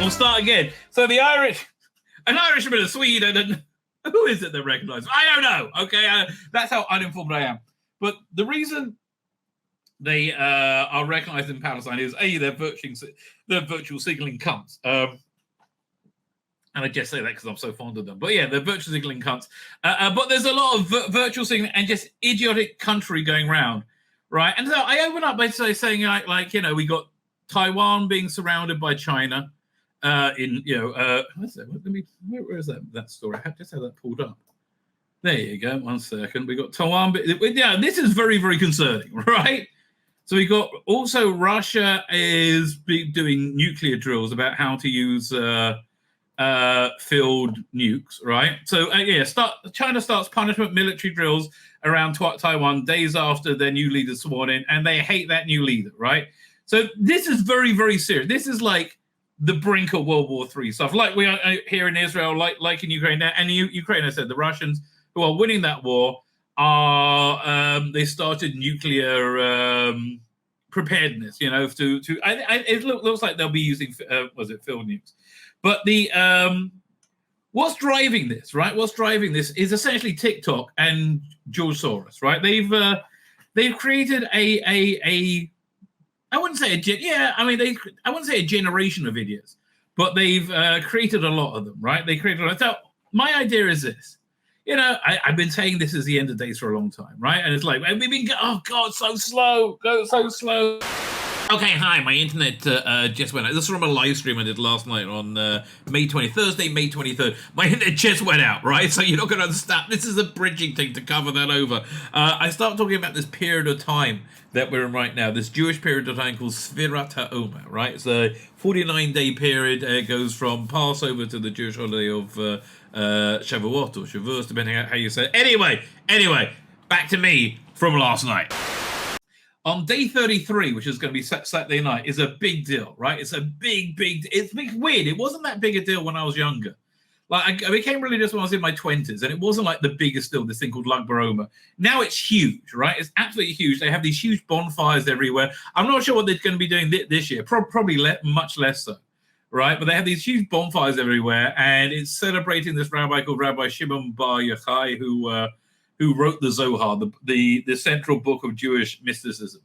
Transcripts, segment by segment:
We'll start again. So the an Irishman, a Swede, and who is it that recognise? I don't know. Okay, that's how uninformed I am. But the reason they are recognised in Palestine is they're virtual signalling cunts. And I just say that because I'm so fond of them. But yeah, they're virtual signaling cunts. But there's a lot of virtual signaling and just idiotic country going round, right? And so I open up by saying, like we got Taiwan being surrounded by China. Where is that story? I just had that pulled up. There you go. 1 second. We got Taiwan. Yeah, this is very, very concerning, right? So we got also Russia is doing nuclear drills about how to use field nukes, right? So China starts punishment military drills around Taiwan days after their new leader sworn in, and they hate that new leader, right? So this is very, very serious. This is like the brink of World War III stuff, like we are here in Israel, like in Ukraine now. And Ukraine, I said, the Russians who are winning that war are they started nuclear preparedness, it looks like they'll be using field nukes. But the what's driving this, right? What's driving this is essentially TikTok and George Soros, right? They've created a I wouldn't say I wouldn't say a generation of idiots, but they've created a lot of them, right? They created a lot. So my idea is this. I've been saying this is the end of days for a long time, right? And it's like, we've been, so slow, so slow. Okay, hi, my internet just went out. This is from a live stream I did last night on Thursday, May 23rd. My internet just went out, right? So you're not going to understand. This is a bridging thing to cover that over. I start talking about this period of time that we're in right now, this Jewish period of time called Sfirat HaOmer, right? It's a 49-day period. It goes from Passover to the Jewish holiday of Shavuot or Shavuos, depending on how you say it. Anyway, back to me from last night. On day 33, which is going to be Saturday night, is a big deal, right? It's a big, it's weird. It wasn't that big a deal when I was younger. Like, I became religious when I was in my 20s, and it wasn't like the biggest deal, this thing called Lag BaOmer. Now it's huge, right? It's absolutely huge. They have these huge bonfires everywhere. I'm not sure what they're going to be doing this year. Probably much less so, right? But they have these huge bonfires everywhere, and it's celebrating this rabbi called Rabbi Shimon Bar Yochai, who wrote the Zohar, the central book of Jewish mysticism.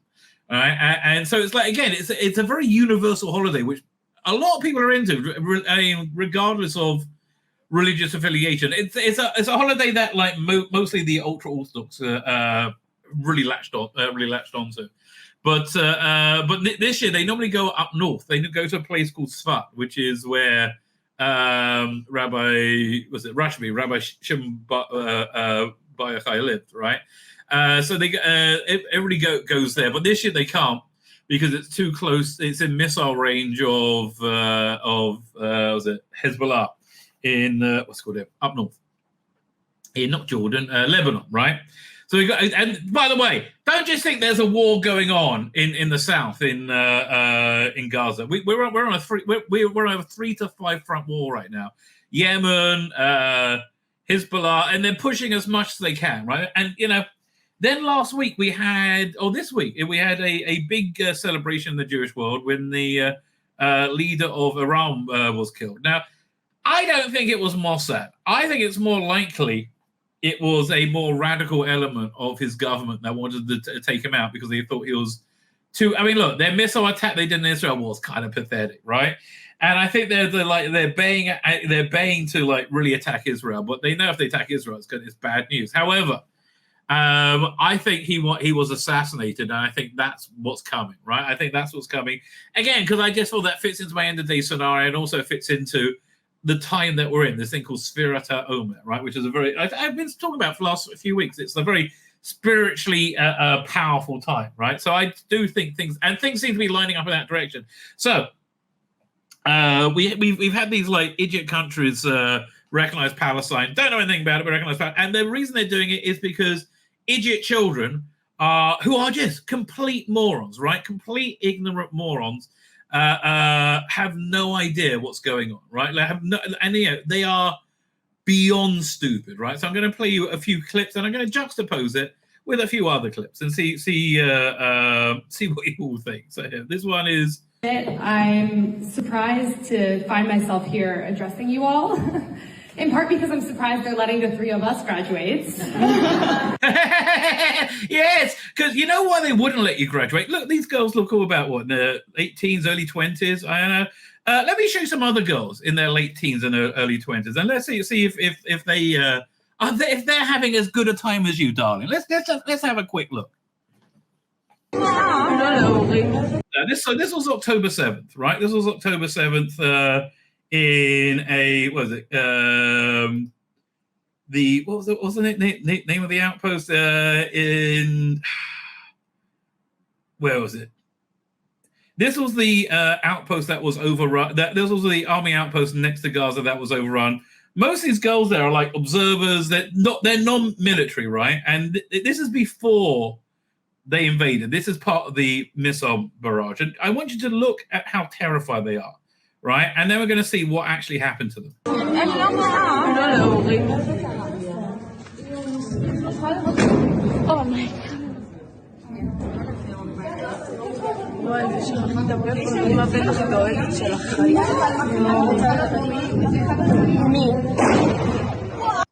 All right? And so it's like, again, it's a very universal holiday, which a lot of people are into, regardless of religious affiliation. It's a holiday that like mostly the ultra orthodox really latched onto. But this year they normally go up north. They go to a place called Tzfat, which is where Rabbi Shimon Bar Yochai lived, right? So everybody goes there, but this year they can't because it's too close. It's in missile range of Hezbollah in what's it called it up north, in not Jordan, Lebanon, right? So we got, and by the way, don't just think there's a war going on in the south in Gaza. We're on a 3 to 5 front war right now. Yemen, Hezbollah, and they're pushing as much as they can, right? And then this week we had a big celebration in the Jewish world when the leader of Iran was killed. Now, I don't think it was Mossad. I think it's more likely it was a more radical element of his government that wanted to take him out because they thought he was too. I mean, look, their missile attack they did in Israel was kind of pathetic, right? And I think they're baying to like really attack Israel, but they know if they attack Israel, it's bad news. However, I think he was assassinated, and I think that's what's coming, right? I think that's what's coming again because I just thought that fits into my end of day scenario and also fits into the time that we're in, this thing called Sfirat HaOmer, right? Which is I've been talking about for the last few weeks. It's a very spiritually powerful time, right? So I do think things seem to be lining up in that direction. So we've had these like idiot countries recognize Palestine, don't know anything about it, but recognize Palestine. And the reason they're doing it is because idiot children who are just complete morons, right? Complete ignorant morons. Have no idea what's going on, right? They are beyond stupid, right? So I'm going to play you a few clips, and I'm going to juxtapose it with a few other clips and see what you all think. So here, this one is I'm surprised to find myself here addressing you all, in part because I'm surprised they're letting the three of us graduates. Yes, because you know why they wouldn't let you graduate? Look, these girls look all about, what, in their late teens, early 20s? I don't know. Let me show you some other girls in their late teens and early 20s, and let's see if they're having as good a time as you, darling. Let's have a quick look. This was October 7th, right? This was October 7th in a, what was it? What was the name of the outpost in, where was it? This was the outpost that was overrun. This was the army outpost next to Gaza that was overrun. Most of these girls there are like observers. They're non-military, right? And this is before they invaded. This is part of the missile barrage. And I want you to look at how terrified they are, right? And then we're going to see what actually happened to them. Oh my God.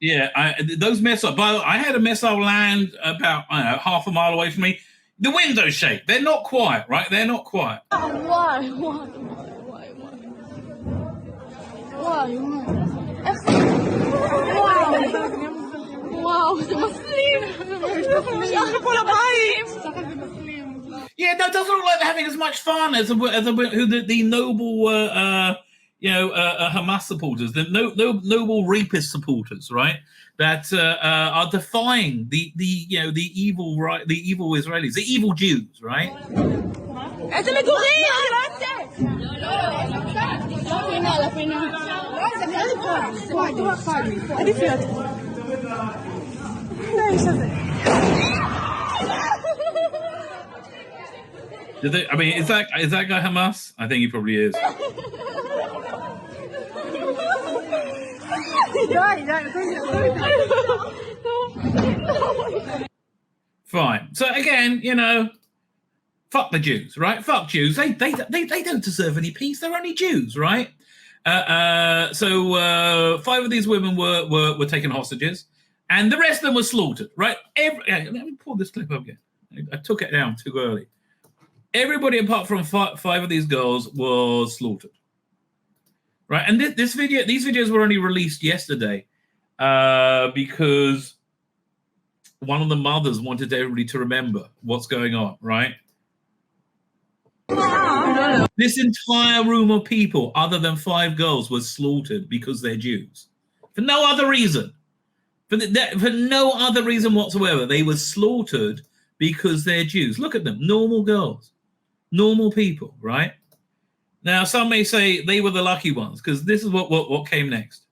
Yeah, those missiles. I had a missile land about half a mile away from me. The windows shake. They're not quiet, right? They're not quiet. Why? Wow, זה מסלים. Yeah, no, it doesn't look like they're having as much fun as the noble, Hamas supporters, the noble Rapist supporters, right? That are defying the evil, right? The evil Israelis, the evil Jews, right? I mean, is that guy Hamas? I think he probably is. Fine. So again, fuck the Jews, right? Fuck Jews. They don't deserve any peace. They're only Jews, right? So 5 of these women were taken hostages, and the rest of them were slaughtered, right? Let me pull this clip up again. I took it down too early. Everybody apart from 5 of these girls was slaughtered, right? And these videos were only released yesterday because one of the mothers wanted everybody to remember what's going on, right? This entire room of people, other than 5 girls, was slaughtered because they're Jews, for no other reason, for no other reason whatsoever. They were slaughtered because they're Jews. Look at them, normal girls. Normal people, right? Now, some may say they were the lucky ones because this is what came next.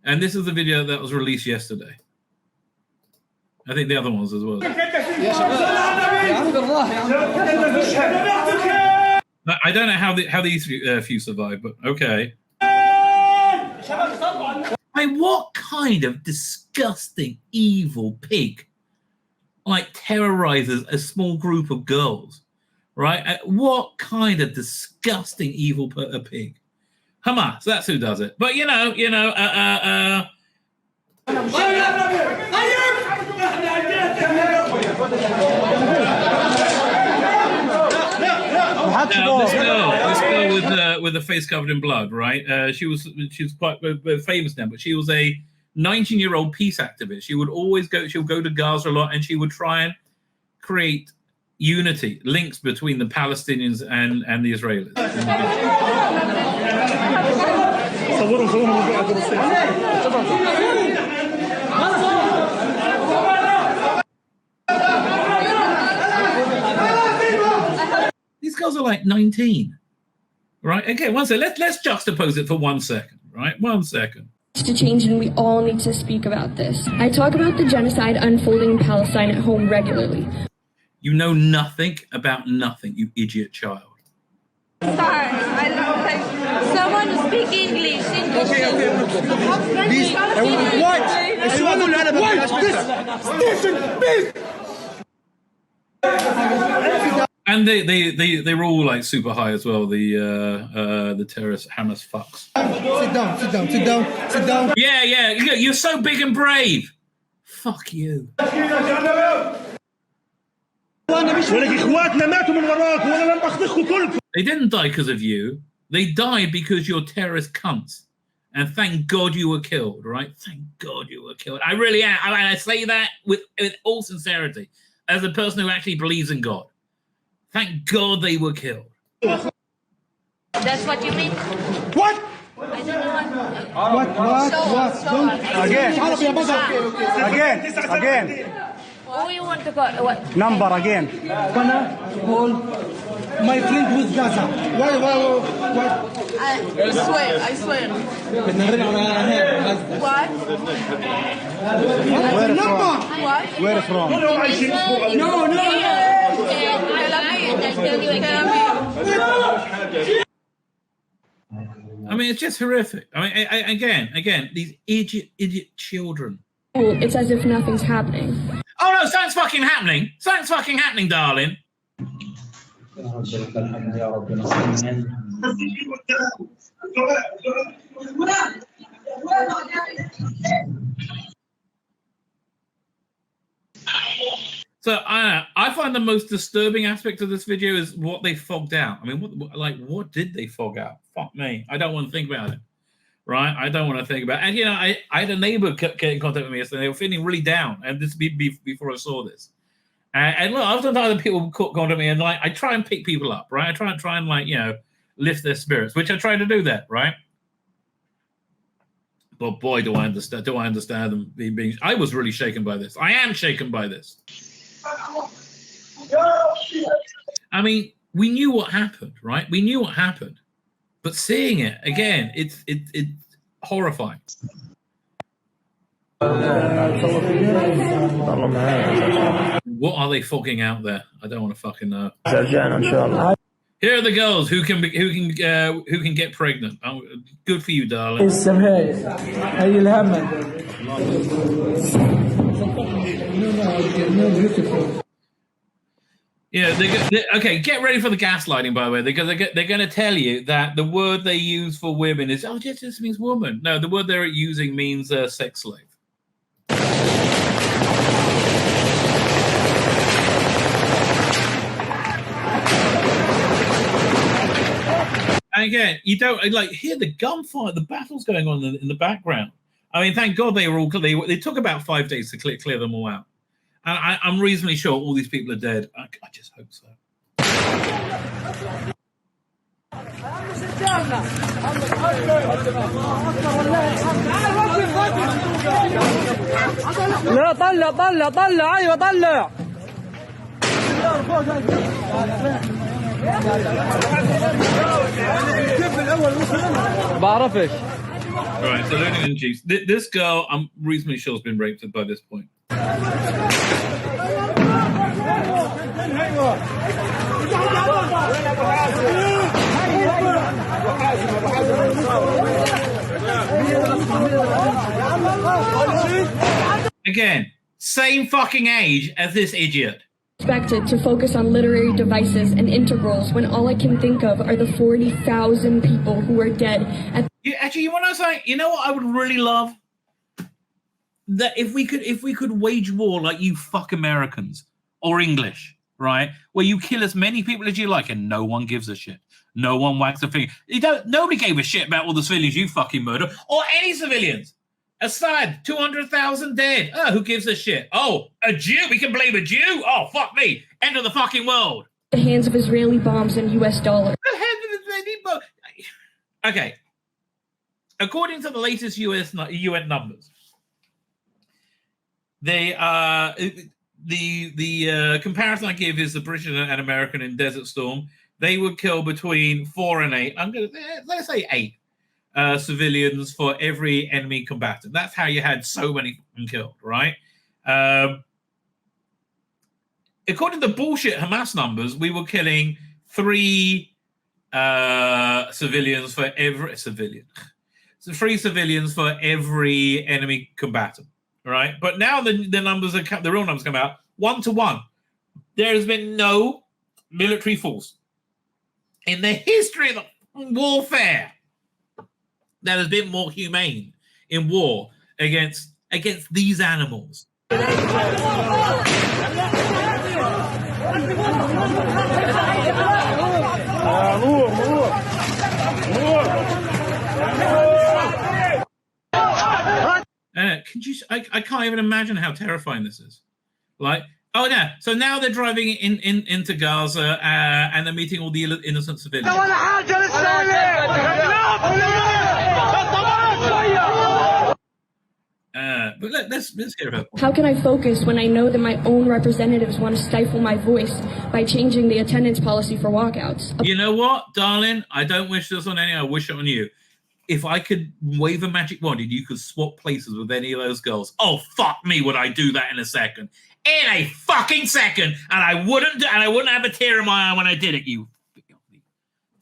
And this is the video that was released yesterday. I think the other ones as well. I don't know how these few survived, but okay. I mean, what kind of disgusting, evil pig terrorizes a small group of girls, right? What kind of disgusting evil pig? Hamas, that's who does it. But Now, this girl with the face covered in blood, right? She's quite famous now, but she was a 19-year-old peace activist. She'll go to Gaza a lot, and she would try and create unity, links between the Palestinians and the Israelis. These girls are like 19, right? Okay, one second. Let's juxtapose it for 1 second, right? 1 second. To change, and we all need to speak about this. I talk about the genocide unfolding in Palestine at home regularly. You know nothing about nothing, you idiot child. Sorry, I don't think someone speak English. Okay. Please, what? And they were all like super high as well. The terrorist Hamas fucks. Sit down. Yeah. You're so big and brave. Fuck you. They didn't die because of you. They died because you're terrorist cunts. And thank God you were killed, right? Thank God you were killed. I really am. I say that with all sincerity, as a person who actually believes in God. Thank God they were killed. That's what you mean? What? I don't know What? Again. Who you want to call? What? Number again. Gonna hold my friend who's Gaza. Why? I swear. What? What? Where from? No. I mean, it's just horrific. I mean, again, these idiot children. It's as if nothing's happening. Oh no, something's fucking happening. Something's fucking happening, darling. So I find the most disturbing aspect of this video is what they fogged out. I mean, what did they fog out? Fuck me. I don't want to think about it. Right? I don't want to think about it. And, you know, I had a neighbor get in contact with me yesterday. They were feeling really down. And this before I saw this. And look, I've done other people contact me, and like I try and pick people up, right? I try and like, you know, lift their spirits, which I try to do that, right? But boy, do I understand them being. I was really shaken by this. I am shaken by this. I mean, we knew what happened, right? We knew what happened, but seeing it again, it's horrifying. What are they fogging out there? I don't want to fucking know. Here are the girls who can get pregnant. Oh, good for you, darling. Yeah, okay. Get ready for the gaslighting, by the way, because they're going to tell you that the word they use for women is just means woman. No, the word they're using means sex slave. And again, you don't like hear the gunfire, the battle's going on in the background. I mean, thank God they were all. They took about 5 days to clear them all out. And I'm reasonably sure all these people are dead. I just hope so. لا طلع ايوه طلع بعرفش. All right, so learning in Jeeps. This girl, I'm reasonably sure, has been raped by this point. Again, same fucking age as this idiot. Expected to focus on literary devices and integrals when all I can think of are the 40,000 people who are dead. Actually, you want to know something? You know what I would really love? That if we could wage war like you fuck Americans or English, right? Where you kill as many people as you like and no one gives a shit. No one wags a finger. Nobody gave a shit about all the civilians you fucking murder or any civilians. Assad, 200,000 dead. Oh, who gives a shit? Oh, a Jew? We can blame a Jew? Oh, fuck me. End of the fucking world. The hands of Israeli bombs and US dollars. Okay. According to the latest UN numbers, the comparison I give is the British and American in Desert Storm. They would kill between 4 and 8. Let's say 8 civilians for every enemy combatant. That's how you had so many killed, right? According to bullshit Hamas numbers, we were killing 3 civilians for every civilian. So 3 civilians for every enemy combatant, right? But now the numbers the real numbers come out 1 to 1. There has been no military force in the history of warfare that has been more humane in war against these animals. I can't even imagine how terrifying this is. Like, oh yeah, so now they're driving into Gaza and they're meeting all the innocent civilians. But let's hear about. How can I focus when I know that my own representatives want to stifle my voice by changing the attendance policy for walkouts? You know what, darling? I don't wish this on any. I wish it on you. If I could wave a magic wand and you could swap places with any of those girls, oh fuck me, would I do that in a second? In a fucking second, and I wouldn't have a tear in my eye when I did it. You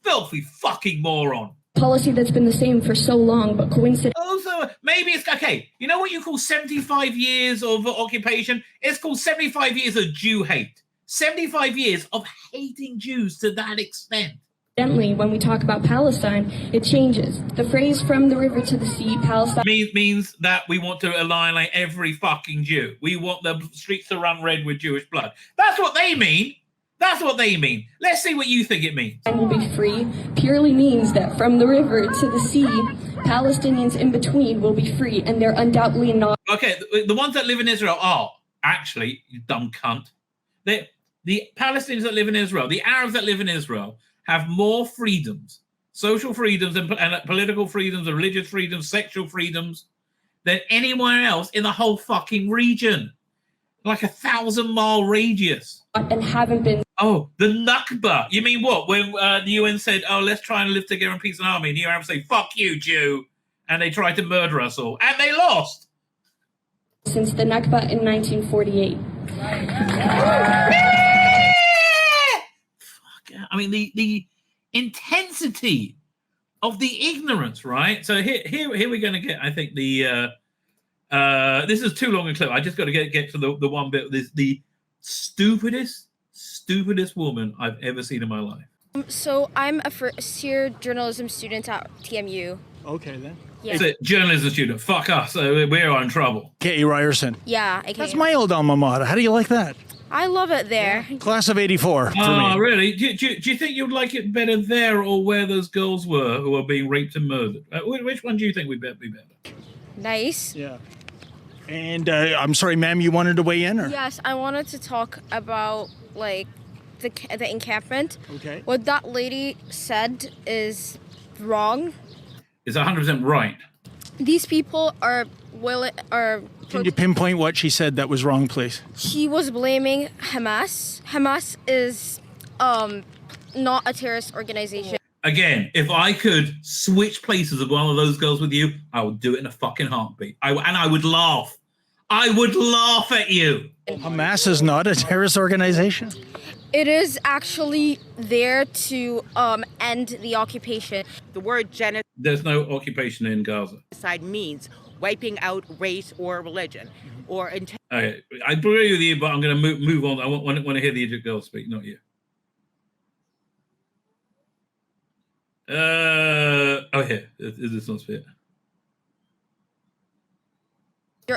filthy fucking moron. Policy that's been the same for so long, but coincidentally. Also, maybe it's okay. You know what you call 75 years of occupation? It's called 75 years of Jew hate. 75 years of hating Jews to that extent. When we talk about Palestine, it changes. The phrase "from the river to the sea," Palestine means that we want to annihilate every fucking Jew. We want the streets to run red with Jewish blood. That's what they mean. That's what they mean. Let's see what you think it means. Will be free purely means that from the river to the sea, Palestinians in between will be free, and they're undoubtedly not. Okay, the ones that live in Israel are actually, you dumb cunt. The Palestinians that live in Israel, the Arabs that live in Israel, have more freedoms, social freedoms and political freedoms and religious freedoms, sexual freedoms than anywhere else in the whole fucking region. Like a 1,000-mile radius. And haven't been. Oh, the Nakba. You mean what? When the UN said, oh, let's try and live together in peace and harmony, and the Arabs say, fuck you, Jew. And they tried to murder us all. And they lost. Since the Nakba in 1948. I mean, the intensity of the ignorance, right? So here we're going to get, I think, the this is too long a clip. I just got to get to the one bit. This the stupidest woman I've ever seen in my life. So I'm a first-year journalism student at TMU. Okay, then. Yeah. It's a journalism student. Fuck us. So we're in trouble. K.E. Ryerson. Yeah, That's my old alma mater. How do you like that? I love it there. Class of '84 for me. Oh, really? Do you think you'd like it better there or where those girls were who are being raped and murdered? Which one do you think would be better? Nice. Yeah. And I'm sorry, ma'am, you wanted to weigh in? Or? Yes, I wanted to talk about, like, the encampment. Okay. What that lady said is wrong. It's 100% right. These people are Can you pinpoint what she said that was wrong, please? She was blaming Hamas. Hamas is not a terrorist organization. Again, if I could switch places with one of those girls with you, I would do it in a fucking heartbeat. I would laugh. I would laugh at you. Hamas is not a terrorist organization? It is actually there to end the occupation. The word genocide. There's no occupation in Gaza. Means wiping out race or religion. Or I agree with you, but I'm going to move on. I want to hear the Egypt girl speak, not you. Here. Is this not fit?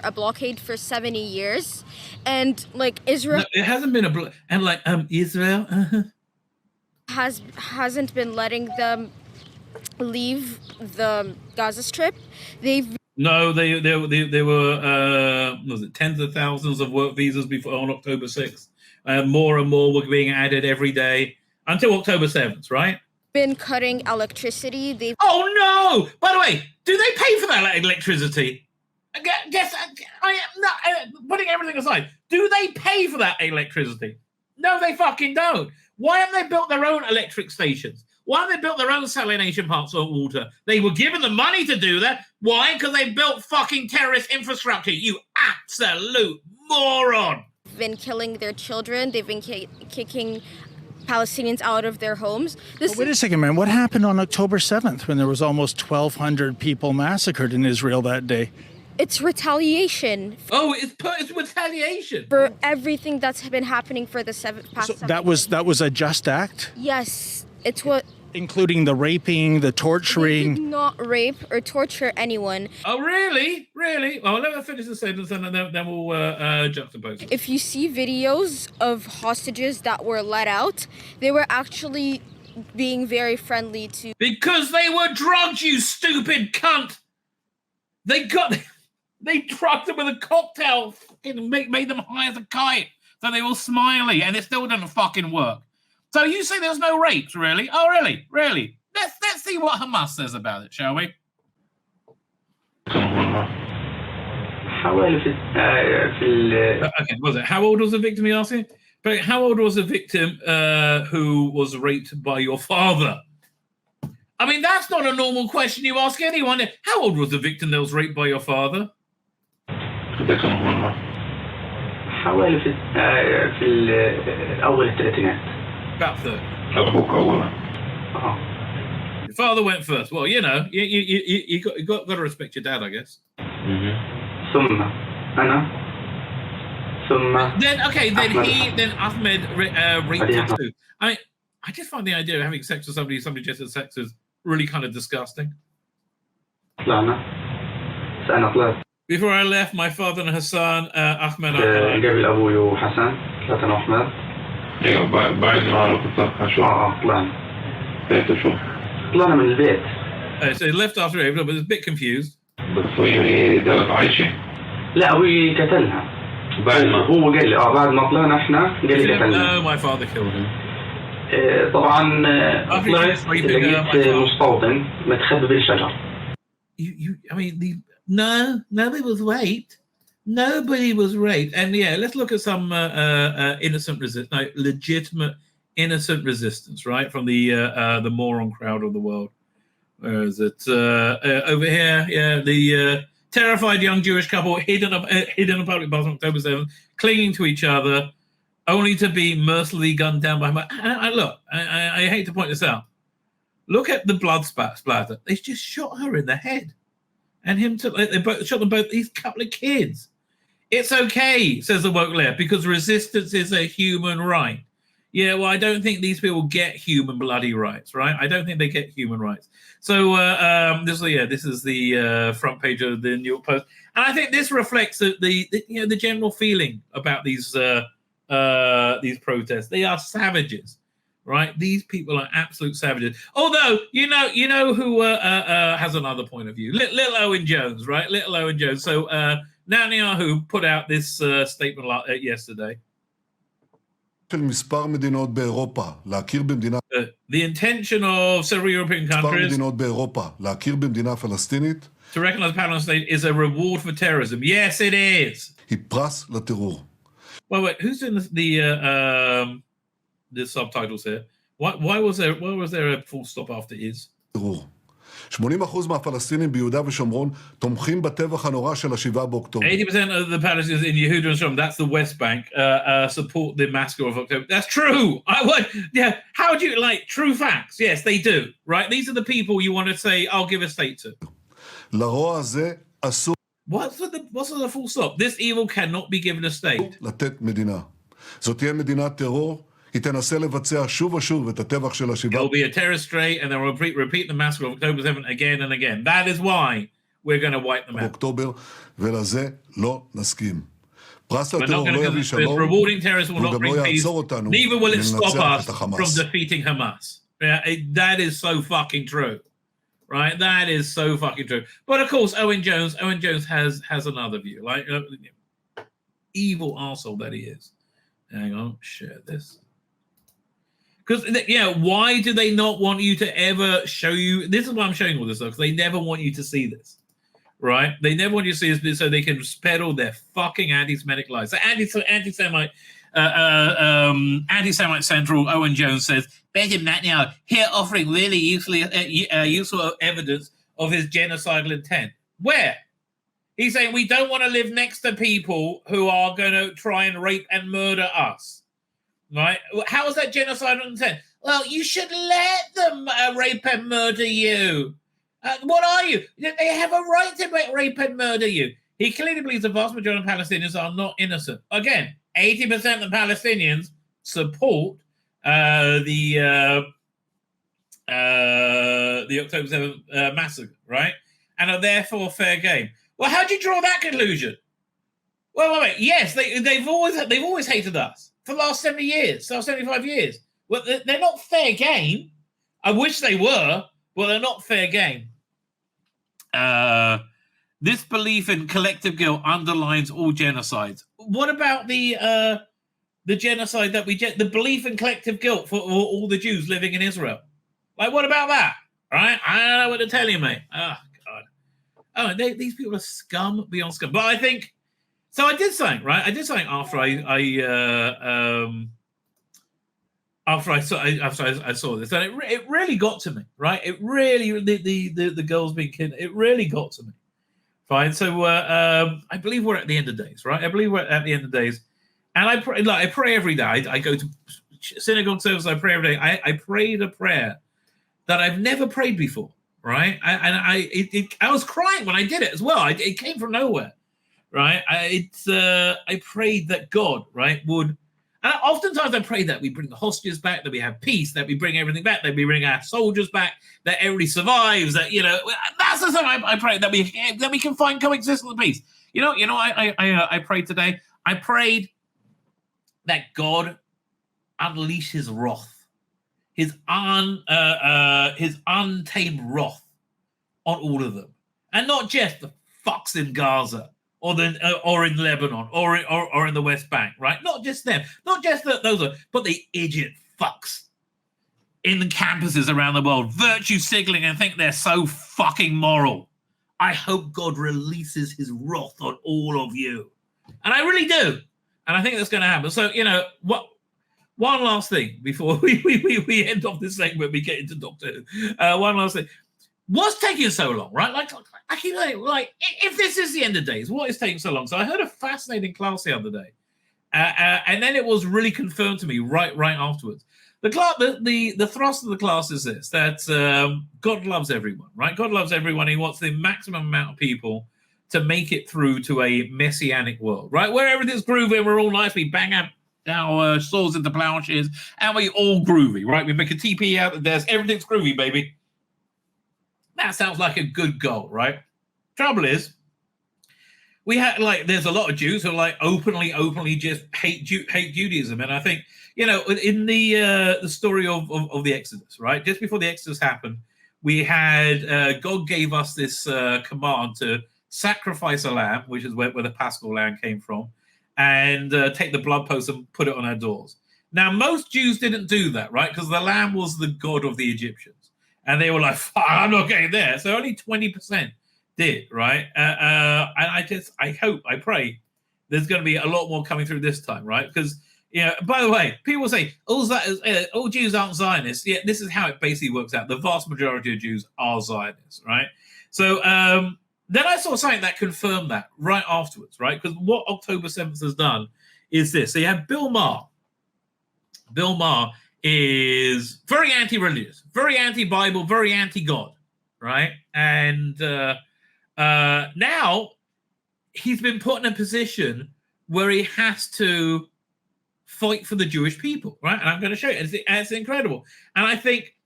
A blockade for 70 years, and like Israel. No, it hasn't been Israel hasn't been letting them leave the Gaza Strip. They were was it tens of thousands of work visas before on October 6th. More and more were being added every day until October 7th, right? Been cutting electricity. Oh no! By the way, do they pay for that electricity? Guess I am not putting everything aside. Do they pay for that electricity? No, they fucking don't. Why haven't they built their own electric stations? Why haven't they built their own salination plants or water? They were given the money to do that. Why? Because they built fucking terrorist infrastructure. You absolute moron. Been killing their children. They've been kicking Palestinians out of their homes. Wait a second, man. What happened on October 7th when there was almost 1,200 people massacred in Israel that day? It's retaliation. Oh, it's retaliation for everything that's been happening for the past 7 years. That was a just act? Yes, it's what... Including the raping, the torturing. They did not rape or torture anyone. Oh, really? Really? Well, let me finish the sentence and then we'll juxtapose it. If you see videos of hostages that were let out, they were actually being very friendly to... Because they were drugged, you stupid cunt! They drugged them with a cocktail and made them high as a kite. So they were smiley and it still didn't fucking work. So you say there's no rapes, really? Oh, really? Really? Let's see what Hamas says about it, shall we? Okay, was it? How old was the victim, you asking? But how old was the victim who was raped by your father? I mean, that's not a normal question you ask anyone. How old was the victim that was raped by your father? حوالي في أول الثلاثينات. About 30. Your father went first. Well, you know, you got to respect your dad, I guess. ثم أنا. Then Ahmed raped you too. I just find the idea of having sex with somebody just had sex is really kind of disgusting. Before I left, my father and Hassan, Ahmed. قبل أبوي وحسن ثلاثة وأحمد. بعد ما عرفت شو. طلعنا. طلعنا من البيت. So he left after it, but was a bit confused. بس هي ضلت عايشة. لا أبوي قتلها. هو قال لي بعد ما طلعنا إحنا قال لي قتلها. No, my father killed him. طبعا طلعت لقيت مستوطن متخبي بالشجر. I mean, nobody was raped. Nobody was raped. And yeah, let's look at some legitimate innocent resistance, right, from the moron crowd of the world. Where is it? Over here, yeah, the terrified young Jewish couple hidden in a public bathroom on October 7th, clinging to each other, only to be mercilessly gunned down by Hamas. Look, I hate to point this out. Look at the blood splatter. They just shot her in the head. And they both shot them both, these couple of kids. It's okay, says the woke left, because resistance is a human right. Yeah, well, I don't think these people get human bloody rights, right? I don't think they get human rights. So this is the front page of the New York Post, and I think this reflects the general feeling about these protests. They are savages, right? These people are absolute savages. Although you know who has another point of view, little Owen Jones, right? Little Owen Jones. So Netanyahu put out this statement yesterday. של מספר מדינות באירופה להכיר במדינה the intention of several European countries מדינות באירופה להכיר במדינה פלסטינית to recognize Palestine is a reward for terrorism. Yes, it is. היא פרס לטרור. Wait, who's in the subtitles here? Why was there a full stop after is? טרור. 80% מהפלסטינים ביהודה ושומרון תומכים בטבח הנורא של 7 באוקטובר. 80% of the Palestinians in Yehuda and Shomron, that's the West Bank, support the massacre of October. That's true. How do you like true facts? Yes, they do. Right? These are the people you want to say, I'll give a state to. לרוע הזה אסור. What's the full stop? This evil cannot be given a state. לתת מדינה. זאת תהיה מדינת טרור. היא תנסה לבצע שוב ושוב את הטבח של 7. It'll be a terrorist state and they'll repeat the massacre of October 7th again and again. That is why we're going to wipe them out. באוקטובר, ולזה לא נסכים. פרס לטרור לא יביא שלום, rewarding terrorists will not bring peace. אותנו, neither will it stop us from defeating Hamas. That is so fucking true. Right? That is so fucking true. But of course, Owen Jones has another view. Like evil arsehole that he is. Hang on, share this. Because, why do they not want you to ever show you? This is why I'm showing all this stuff, because they never want you to see this, right? They never want you to see this so they can peddle their fucking anti-Semitic lies. So anti-Semite Central Owen Jones says, Benjamin Netanyahu here offering really useful evidence of his genocidal intent. Where? He's saying we don't want to live next to people who are going to try and rape and murder us. Right? How is that genocidal intent? Well, you should let them rape and murder you. What are you? They have a right to rape and murder you. He clearly believes the vast majority of Palestinians are not innocent. Again, 80% of Palestinians support the October 7th massacre, right? And are therefore fair game. Well, how do you draw that conclusion? Well, wait. Yes, they've always hated us for the last 70 years, so 75 years. Well, they're not fair game. I wish they were, but they're not fair game. This belief in collective guilt underlines all genocides. What about the genocide that the belief in collective guilt for all the Jews living in Israel? Like, what about that? Right? I don't know what to tell you, mate. Oh, God. Oh, these people are scum beyond scum. But I think, so I did something, right? I did something after I saw this, and it really got to me, right? It really, the girls being kidnapped, it really got to me. Fine. So I believe we're at the end of days, right? I believe we're at the end of days, and I pray every day. I go to synagogue service. I pray every day. I prayed a prayer that I've never prayed before, right? I was crying when I did it as well. It came from nowhere, right? I prayed that God, right, would. And oftentimes I pray that we bring the hostages back, that we have peace, that we bring everything back, that we bring our soldiers back, that everybody survives, that, that's the thing I pray, that we can find coexistence and peace. I prayed today. I prayed that God unleash his wrath, his untamed wrath on all of them. And not just the fucks in Gaza, or in Lebanon, or in the West Bank, right? Not just them, not just but the idiot fucks in the campuses around the world, virtue signaling and think they're so fucking moral. I hope God releases his wrath on all of you, and I really do, and I think that's going to happen. So what? One last thing before we end off this segment, we get into Doctor Who. One last thing. What's taking so long, right? Like I keep saying, if this is the end of days, what is taking so long? So I heard a fascinating class the other day, and then it was really confirmed to me right afterwards. The thrust of the class is this: that God loves everyone, right? God loves everyone. He wants the maximum amount of people to make it through to a messianic world, right, where everything's groovy, we're all nice, we bang our swords into plowshares, and we all groovy, right? We make a TP out there's everything's groovy, baby. That sounds like a good goal, right? Trouble is, we had there's a lot of Jews who openly just hate Judaism, and I think in the story of the Exodus, right? Just before the Exodus happened, we had God gave us this command to sacrifice a lamb, which is where the Paschal lamb came from, and take the blood post and put it on our doors. Now, most Jews didn't do that, right? Because the lamb was the god of the Egyptians. And they were like, fuck, I'm not getting there. So only 20% did, right? And I pray there's going to be a lot more coming through this time, right? Because, by the way, people say, all Jews aren't Zionists. Yeah, this is how it basically works out. The vast majority of Jews are Zionists, right? So then I saw something that confirmed that right afterwards, right? Because what October 7th has done is this. So you have Bill Maher. Bill Maher is very anti-religious, very anti-Bible, very anti-God, right? And now he's been put in a position where he has to fight for the Jewish people, right? And I'm going to show you. It's incredible. And I think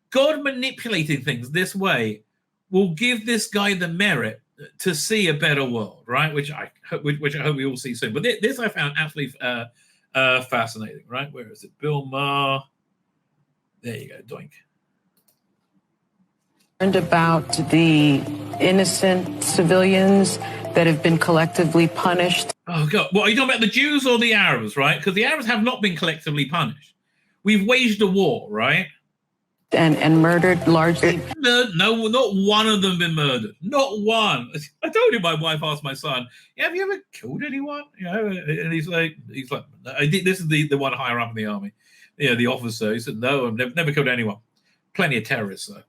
God manipulating things this way will give this guy the merit to see a better world, right? Which I hope we all see soon. But this I found absolutely fascinating, right? Where is it? Bill Maher. There you go, doink. About the innocent civilians that have been collectively punished. Oh, God. Well, are you talking about the Jews or the Arabs, right? Because the Arabs have not been collectively punished. We've waged a war, right? And murdered largely. No, not one of them been murdered. Not one. I told you, my wife asked my son, have you ever killed anyone? And he's like, this is the one higher up in the army. The officer. He said, no, I've never killed anyone. Plenty of terrorists, though.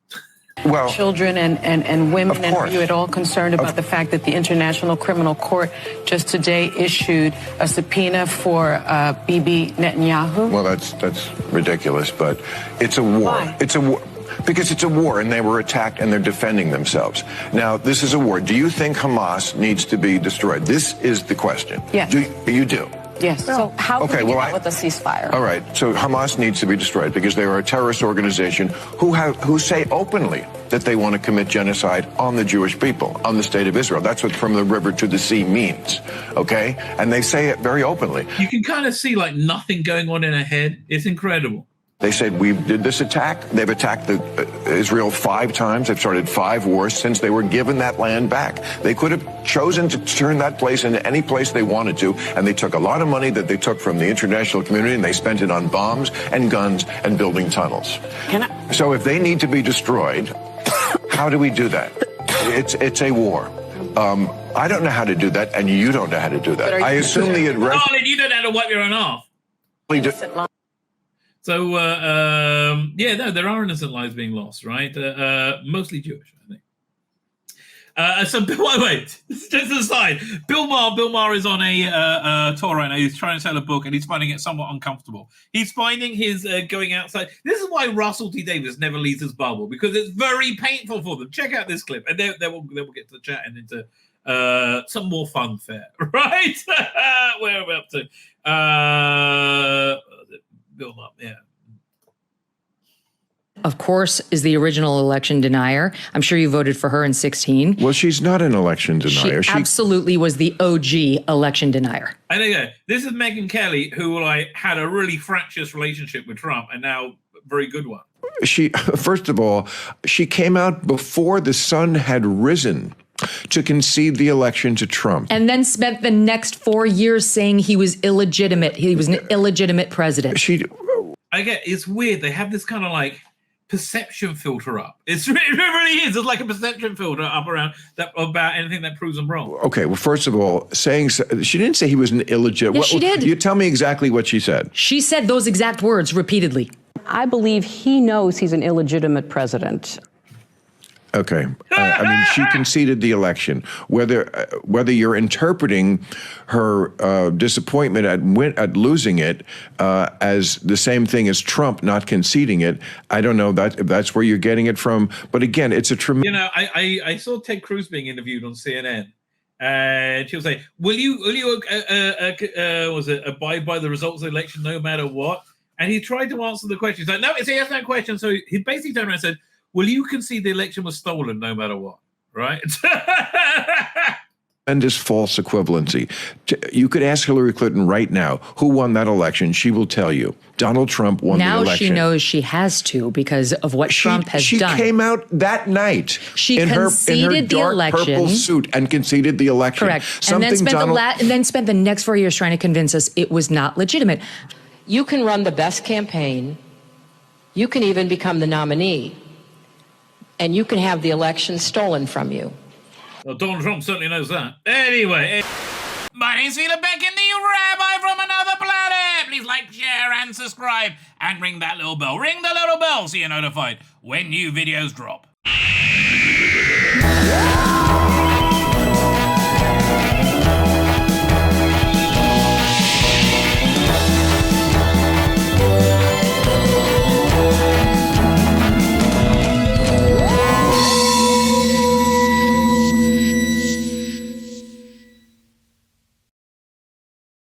Well, children and women, and are you at all concerned about the fact that the International Criminal Court just today issued a subpoena for Bibi Netanyahu? Well, that's ridiculous, but it's a war. Why? It's a war. Because it's a war and they were attacked and they're defending themselves. Now, this is a war. Do you think Hamas needs to be destroyed? This is the question. Yes. You do? Yes. So how can we get out with a ceasefire? All right. So Hamas needs to be destroyed because they are a terrorist organization who say openly that they want to commit genocide on the Jewish people, on the state of Israel. That's what from the river to the sea means. Okay? And they say it very openly. You can kind of see like nothing going on in her head. It's incredible. They said, we did this attack. They've attacked Israel 5 times. They've started 5 wars since they were given that land back. They could have chosen to turn that place into any place they wanted to, and they took a lot of money that they took from the international community, and they spent it on bombs and guns and building tunnels. So if they need to be destroyed, how do we do that? It's a war. I don't know how to do that, and you don't know how to do that. I assume the address... Darling, you don't know how to wipe your own off. So, there are innocent lives being lost, right? Mostly Jewish, I think. Wait, just aside. Bill Maher is on a tour right now. He's trying to sell a book, and he's finding it somewhat uncomfortable. He's finding his going outside. This is why Russell T. Davies never leaves his bubble, because it's very painful for them. Check out this clip, and then we'll get to chatting into some more fun fare, right? Where are we up to? Bill Maher, yeah. Of course, is the original election denier. I'm sure you voted for her in 2016. Well, she's not an election denier. She absolutely was the OG election denier. And again, this is Megyn Kelly, who had a really fractious relationship with Trump, and now a very good one. First of all, she came out before the sun had risen to concede the election to Trump. And then spent the next 4 years saying he was illegitimate. He was an illegitimate president. It's weird. They have this kind of like perception filter up. It really is. It's like a perception filter up around that about anything that proves them wrong. Okay, well, first of all, she didn't say he was an illegitimate. Yes, she did. You tell me exactly what she said. She said those exact words repeatedly. I believe he knows he's an illegitimate president. Okay. I mean, she conceded the election. Whether you're interpreting her disappointment at losing it as the same thing as Trump not conceding it, I don't know if that's where you're getting it from. But again, it's a tremendous... I saw Ted Cruz being interviewed on CNN, and she was saying, "Will you abide by the results of the election no matter what?" And he tried to answer the question. He's like, "No, it's a yes/no question." So he basically turned around and said, "Will you concede the election was stolen no matter what?" Right? And is false equivalency. You could ask Hillary Clinton right now, who won that election? She will tell you. Donald Trump won the election. Now she knows she has to because of what Trump has done. She came out that night in her dark purple suit and conceded the election. Correct. And then spent the next 4 years trying to convince us it was not legitimate. You can run the best campaign. You can even become the nominee. And you can have the election stolen from you. Well, Donald Trump certainly knows that. Anyway, my name's Tzvi Lebetkin, the Rabbi from another planet. Please like, share, and subscribe, and ring that little bell. Ring the little bell so you're notified when new videos drop.